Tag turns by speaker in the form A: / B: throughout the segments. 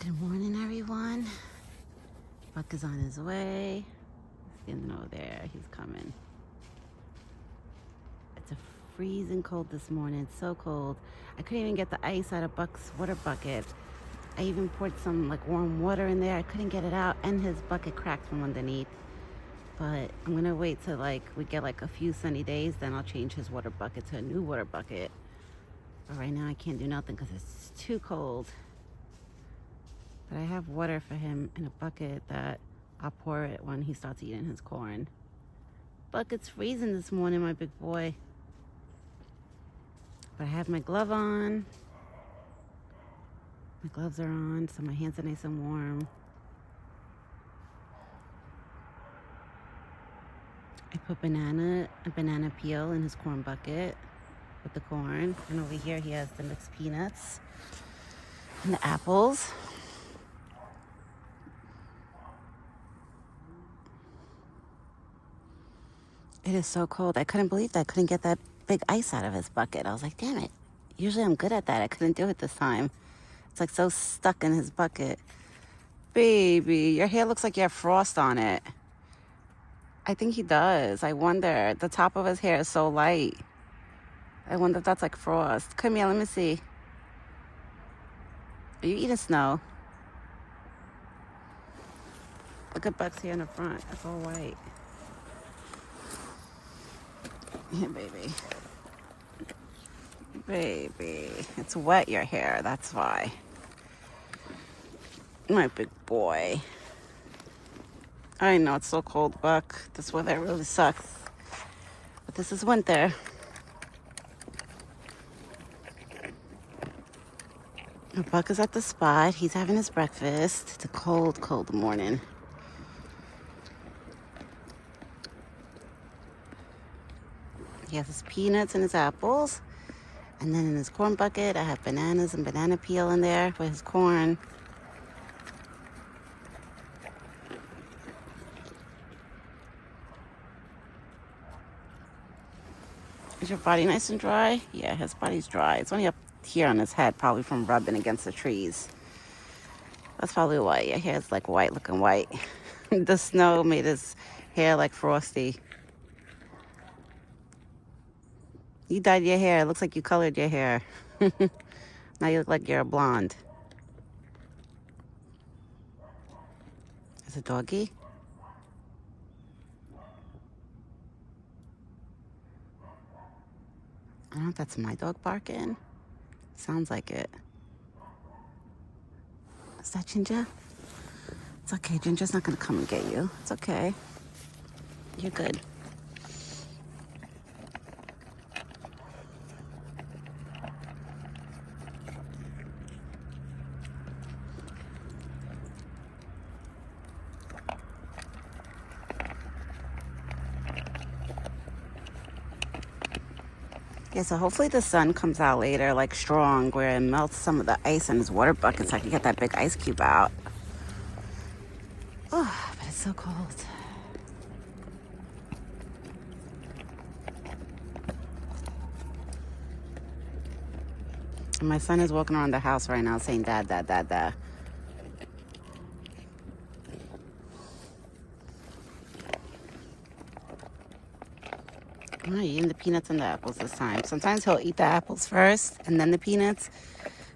A: Good morning, everyone. Buck is on his way. He's getting over there. He's coming. It's a freezing cold this morning. It's so cold. I couldn't even get the ice out of Buck's water bucket. I even poured some warm water in there. I couldn't get it out, and his bucket cracked from underneath. But I'm gonna wait till we get a few sunny days. Then I'll change his water bucket to a new water bucket. But right now I can't do nothing because it's too cold. But I have water for him in a bucket that I'll pour it when he starts eating his corn. Bucket's freezing this morning, my big boy. But I have my glove on. My gloves are on, so my hands are nice and warm. I put a banana peel in his corn bucket with the corn. And over here he has the mixed peanuts and the apples. It is so cold. I couldn't believe that I couldn't get that big ice out of his bucket. I was like, damn it. Usually I'm good at that. I couldn't do it this time. It's so stuck in his bucket. Baby, your hair looks like you have frost on it. I think he does. I wonder. The top of his hair is so light. I wonder if that's like frost. Come here, let me see. Are you eating snow? Look at Buck's hair in the front. It's all white. Yeah, baby. Baby. It's wet, your hair. That's why. My big boy. I know it's so cold, Buck. This weather really sucks. But this is winter. Buck is at the spot. He's having his breakfast. It's a cold, cold morning. He has his peanuts and his apples. And then in his corn bucket, I have bananas and banana peel in there for his corn. Is your body nice and dry? Yeah, his body's dry. It's only up here on his head, probably from rubbing against the trees. That's probably why your hair's white, looking white. The snow made his hair frosty. You dyed your hair. It looks like you colored your hair. Now you look like you're a blonde. Is it doggy? I don't know if that's my dog barking. Sounds like it. Is that Ginger? It's okay. Ginger's not going to come and get you. It's okay. You're good. Yeah, so hopefully the sun comes out later, strong, where it melts some of the ice in his water bucket so I can get that big ice cube out. Oh, but it's so cold. And my son is walking around the house right now saying, Dad, Dad, Dad, Dad. I'm not eating the peanuts and the apples this time. Sometimes he'll eat the apples first and then the peanuts.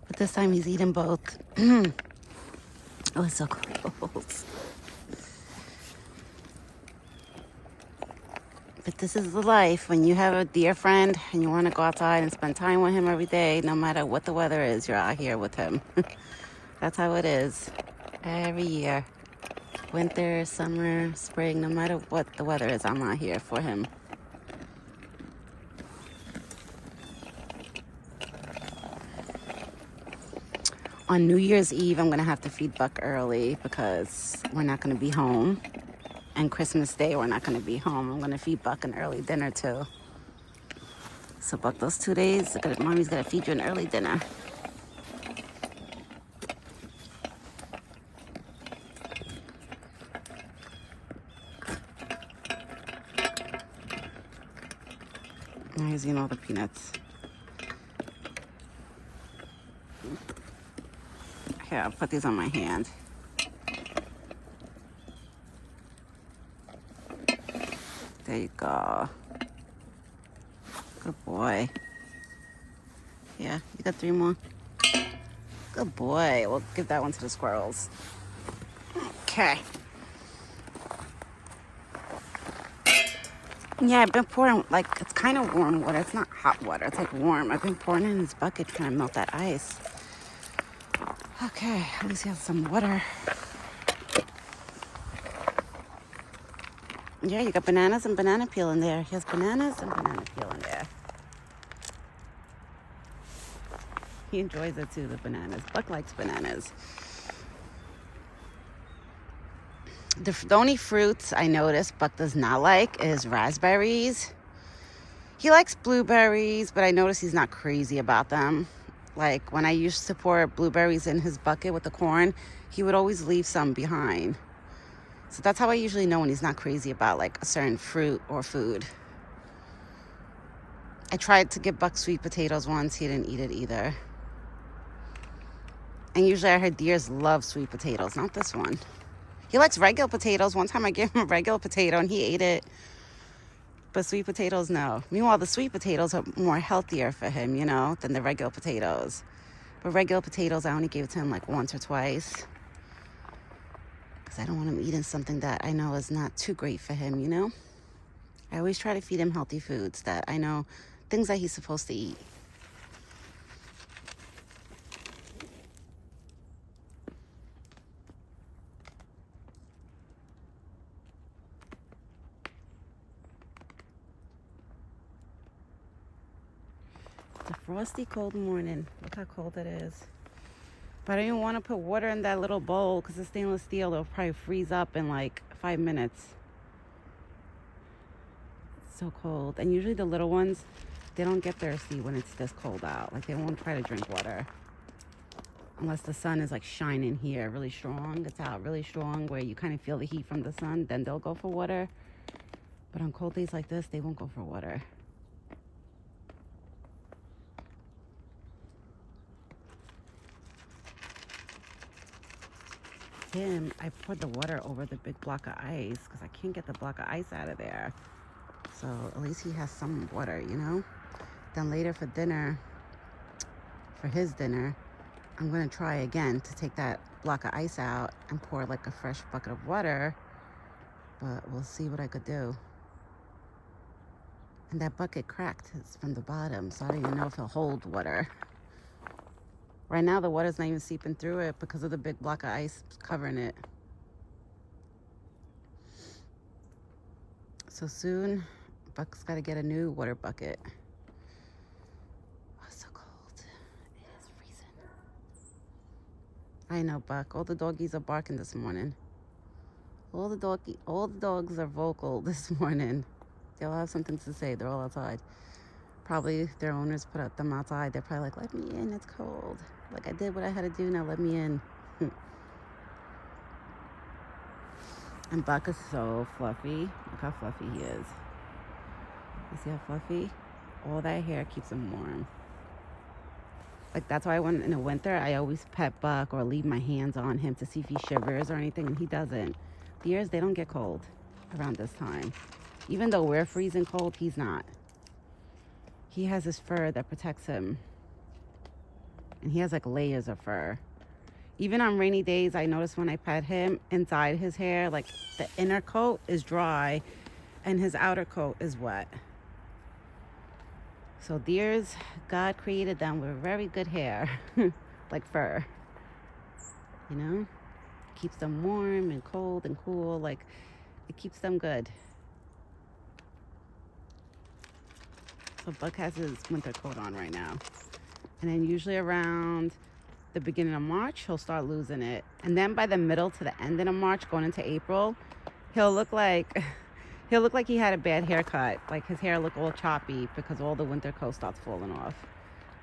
A: But this time he's eating both. Oh, it's so cold. But this is the life. When you have a dear friend and you want to go outside and spend time with him every day, no matter what the weather is, you're out here with him. That's how it is. Every year. Winter, summer, spring, no matter what the weather is, I'm out here for him. On New Year's Eve, I'm going to have to feed Buck early because we're not going to be home. And Christmas Day, we're not going to be home. I'm going to feed Buck an early dinner, too. So, Buck, those 2 days, Mommy's going to feed you an early dinner. Now he's eating all the peanuts. Here, I'll put these on my hand. There you go. Good boy. Yeah, you got 3 more. Good boy. We'll give that one to the squirrels. Okay. Yeah, I've been pouring, like, it's kind of warm water. It's not hot water. It's like warm. I've been pouring in his bucket trying to melt that ice. Okay, at least he has some water. Yeah, you got bananas and banana peel in there. He has bananas and banana peel in there. He enjoys it too, the bananas. Buck likes bananas. The only fruits I noticed Buck does not like is raspberries. He likes blueberries, but I notice he's not crazy about them. Like when I used to pour blueberries in his bucket with the corn, he would always leave some behind. So that's how I usually know when he's not crazy about like a certain fruit or food. I tried to give Buck sweet potatoes once. He didn't eat it either. And usually I heard deers love sweet potatoes, not this one. He likes regular potatoes. One time I gave him a regular potato and he ate it. But sweet potatoes, no. Meanwhile, the sweet potatoes are more healthier for him, you know, than the regular potatoes. But regular potatoes, I only gave it to him like once or twice. Because I don't want him eating something that I know is not too great for him, you know? I always try to feed him healthy foods that I know, things that he's supposed to eat. It's a frosty cold morning. Look how cold it is. But I don't even want to put water in that little bowl because it's stainless steel. It'll probably freeze up in like 5 minutes. It's so cold. And usually the little ones, they don't get thirsty when it's this cold out. Like they won't try to drink water. Unless the sun is like shining here really strong. It's out really strong where you kind of feel the heat from the sun. Then they'll go for water. But on cold days like this, they won't go for water. I poured the water over the big block of ice because I can't get the block of ice out of there. So at least he has some water, you know? Then later for dinner, for his dinner, I'm going to try again to take that block of ice out and pour like a fresh bucket of water. But we'll see what I could do. And that bucket cracked from the bottom, so I don't even know if he'll hold water. Right now, the water's not even seeping through it because of the big block of ice covering it. So soon, Buck's got to get a new water bucket. Oh, it's so cold. It is freezing. I know, Buck. All the doggies are barking this morning. All the dogs are vocal this morning. They all have something to say. They're all outside. Probably their owners put them outside. They're probably like, let me in, it's cold. Like I did what I had to do, now let me in. And Buck is so fluffy. Look how fluffy he is. You see how fluffy? All that hair keeps him warm. Like that's why when in the winter, I always pet Buck or leave my hands on him to see if he shivers or anything, and he doesn't. Deers, they don't get cold around this time. Even though we're freezing cold, he's not. He has his fur that protects him. And he has like layers of fur. Even on rainy days, I notice when I pet him, inside his hair, like the inner coat is dry and his outer coat is wet. So deers, God created them with very good hair, like fur. You know? Keeps them warm and cold and cool. Like, it keeps them good. So Buck has his winter coat on right now. And then usually around the beginning of March, he'll start losing it. And then by the middle to the end of March, going into April, he'll look like he had a bad haircut. Like his hair look all choppy because all the winter coat starts falling off.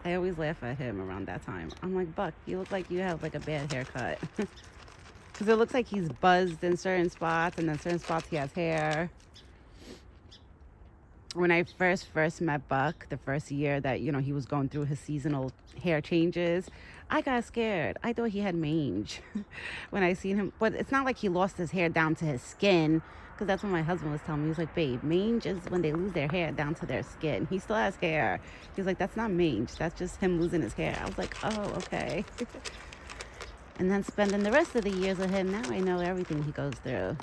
A: I always laugh at him around that time. I'm like, Buck, you look like you have like a bad haircut. Because it looks like he's buzzed in certain spots, and then certain spots he has hair. When I first met Buck, the first year that, you know, he was going through his seasonal hair changes, I got scared. I thought he had mange when I seen him. But it's not like he lost his hair down to his skin. Because that's what my husband was telling me. He was like, babe, mange is when they lose their hair down to their skin. He still has hair. He was like, that's not mange. That's just him losing his hair. I was like, oh, okay. And then spending the rest of the years with him, now I know everything he goes through.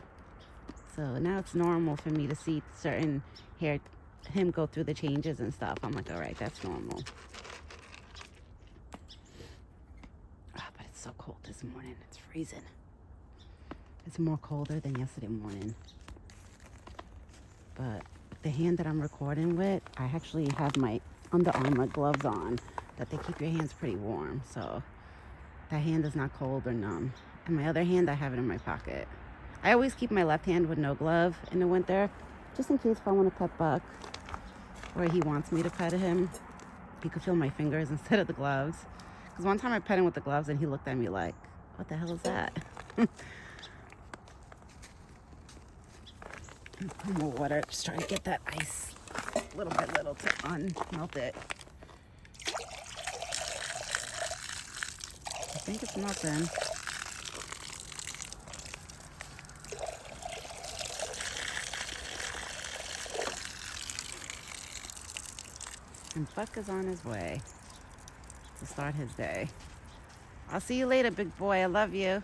A: So now it's normal for me to see certain hair, him go through the changes and stuff. I'm like, all right, that's normal. But it's so cold this morning. It's freezing. It's more colder than yesterday morning. But the hand that I'm recording with, I actually have my Under Armour gloves on that they keep your hands pretty warm. So that hand is not cold or numb. And my other hand, I have it in my pocket. I always keep my left hand with no glove in the winter, just in case if I want to pet Buck or he wants me to pet him, he could feel my fingers instead of the gloves. Because one time I pet him with the gloves and he looked at me like, what the hell is that? Put more water, just trying to get that ice little by little to unmelt it. I think it's melting. And Buck is on his way to start his day. I'll see you later, big boy. I love you.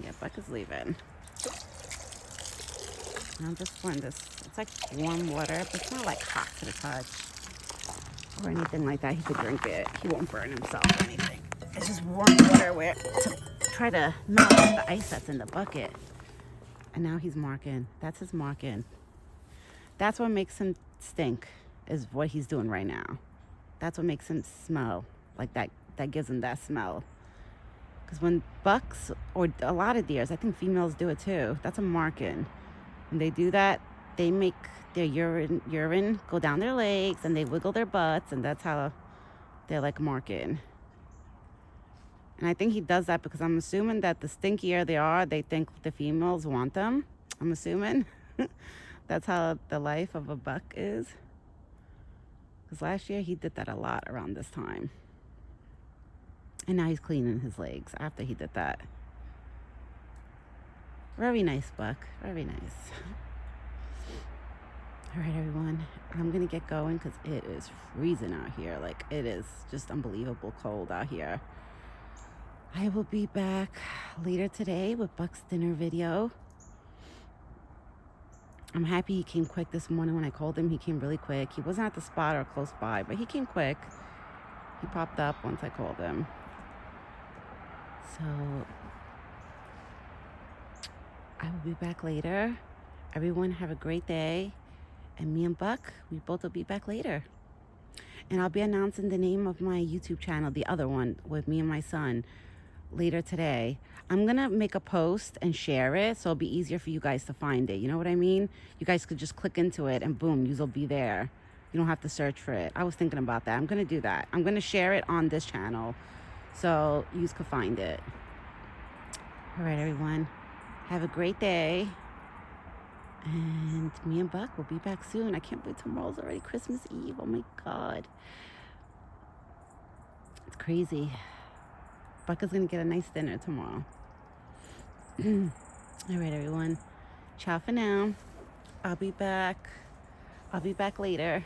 A: Yeah, Buck is leaving. I'm just pouring this. It's like warm water, but it's not like hot to the touch or anything like that. He could drink it. He won't burn himself or anything. It's just warm water where to try to melt the ice that's in the bucket. And now he's marking. That's his marking. That's what makes him stink, is what he's doing right now. That's what makes him smell like that. That gives him that smell. Because when bucks, or a lot of deers, I think females do it too, that's a marking. When they do that, they make their urine go down their legs and they wiggle their butts, and that's how they're like marking. And I think he does that because I'm assuming that the stinkier they are, they think the females want them. I'm assuming. That's how the life of a buck is. Because last year he did that a lot around this time. And now he's cleaning his legs after he did that. Very nice, Buck. Very nice. All right, everyone. I'm going to get going because it is freezing out here. Like, it is just unbelievable cold out here. I will be back later today with Buck's dinner video. I'm happy he came quick this morning when I called him. He came really quick. He wasn't at the spot or close by, but he came quick. He popped up once I called him. So I will be back later. Everyone have a great day. And me and Buck, we both will be back later. And I'll be announcing the name of my YouTube channel, the other one, with me and my son, later today. I'm going to make a post and share it so it'll be easier for you guys to find it. You know what I mean? You guys could just click into it and boom, you'll be there. You don't have to search for it. I was thinking about that. I'm going to do that. I'm going to share it on this channel so you could find it. All right, everyone. Have a great day. And me and Buck will be back soon. I can't believe tomorrow's already Christmas Eve. Oh my God. It's crazy. Buck is going to get a nice dinner tomorrow. All right, everyone. Ciao for now. I'll be back. I'll be back later.